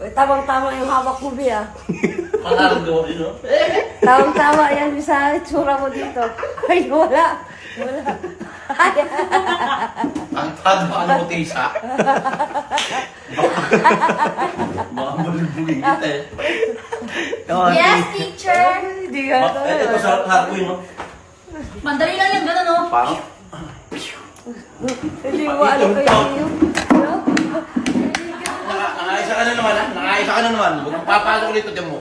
Tamang-tama yung hawak mo, Bia. Pangargo, you know? Tamang-tama yan sa itsura mo dito. Ay, wala. Wala. Ay, Ang tado mo, Tisa. Baka malibugin kita eh. Yes, teacher! hindi ka ito. Ito sa harap ko yun, no? Mandali lang yan, gano'n, no? Parang, Hindi mo alam kayo yung... nakaisa ka na naman, ha? Nakaisa ka na naman. Huwag mong papasok ulit ito mo.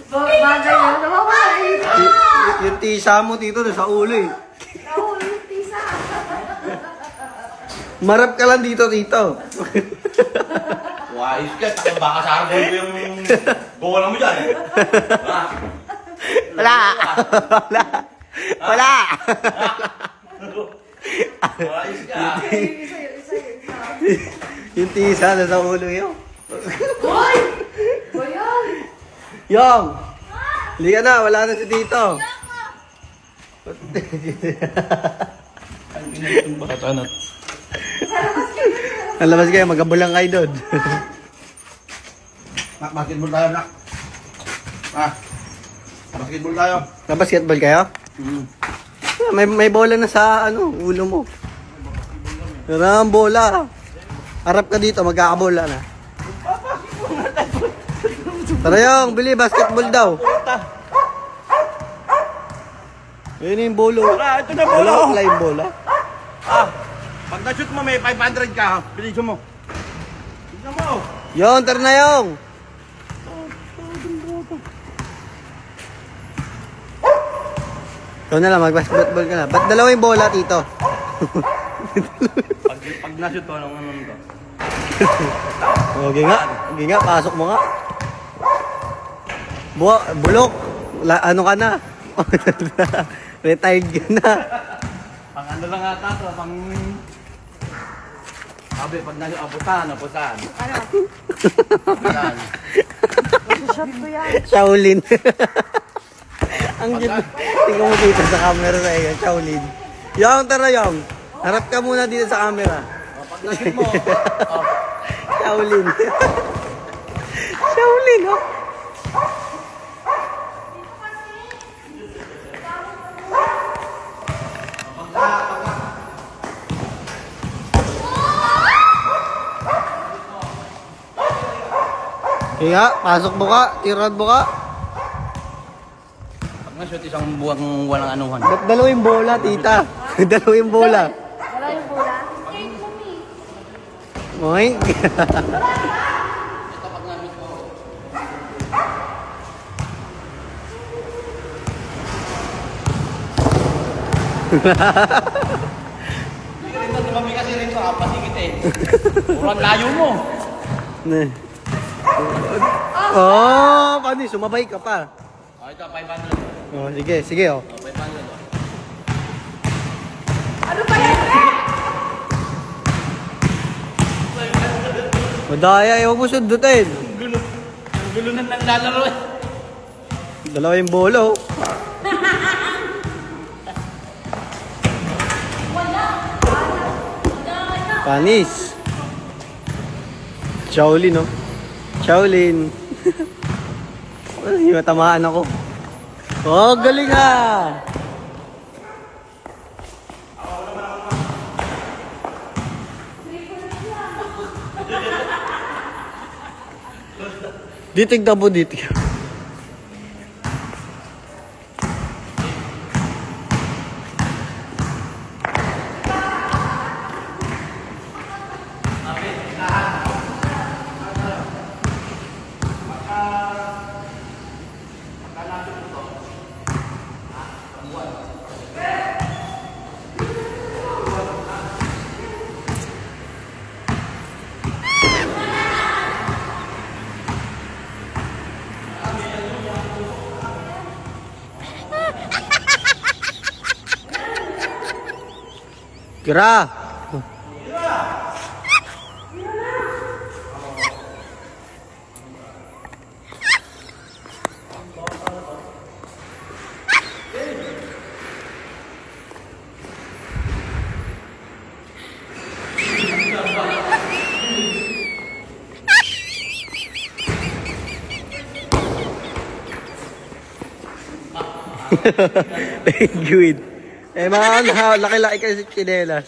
Bagay yan. Nawawala eh. Yung tisa mo dito sa ulo eh. Nawawala yung tisa. Marap ka lang dito. Wais ka, baka sa harap ko yung bola mo dyan. Ha? Wala. Wala. Wais ka. Yung tisa na sa ulo yun. Hoy! Bayan! Yung! Liga na, wala na si dito. Ang ina itong bata na. Ang labas kayo, magabulang kayo doon. Nak, basketball tayo, nak. Ah, basketball tayo. Basketball kayo? May bola na sa ulo mo. Pero ang bola. Harap ka dito, magkakabola na. Tara yung, bili, basketball daw. Yun yung bolo. Tara, ito na Wala ko pala yung bola. Ah, pag na-shoot mo, may 500 ka. Bilisan mo. Bilisan mo. Yung, tara na yung. Ikaw na lang, mag-basketball ka na. Ba't dalawa yung bola, tito? Pag na-shoot to, anong to? Okay nga, pasok mo nga. Bulok. Ano ka na? Retired ka na. Pang ano lang ata to, pang... Sabi, pag na-shoot, aputan. Aputan. Shot ko yan. Shaolin. Ang ganda. Tingnan mo dito sa camera na yun, Shaolin. Yung, tara yung. Harap ka muna dito sa camera. Pag na-shoot mo, Shaolin. Shaolin, oh. Kaya, pasok mo ka, tirad mo ka. pag na-shoot, isang buwang walang anuhan. Ba't dalawa yung bola, tita? Dalawa yung bola. Wala yung bola. Moy. Hindi rin na tumami kasi rin sa kapasigit eh. Kurang layo mo. Oh, paano yun? Sumabay ka pa. Oh, ito, 500. Oh, sige, oh. Oh, 500. Oh. Ano ba yan? Madaya, huwag mo sundutin. Ang gulo na naglalaro eh. Dalawa yung bolo. Panis. Shaolin, no? Shaolin. Ay, matamaan ako. Oh, galing ah! Ditig na po, ditig. Kira. Penguin. Eh, mga laki-laki kasi chinelas.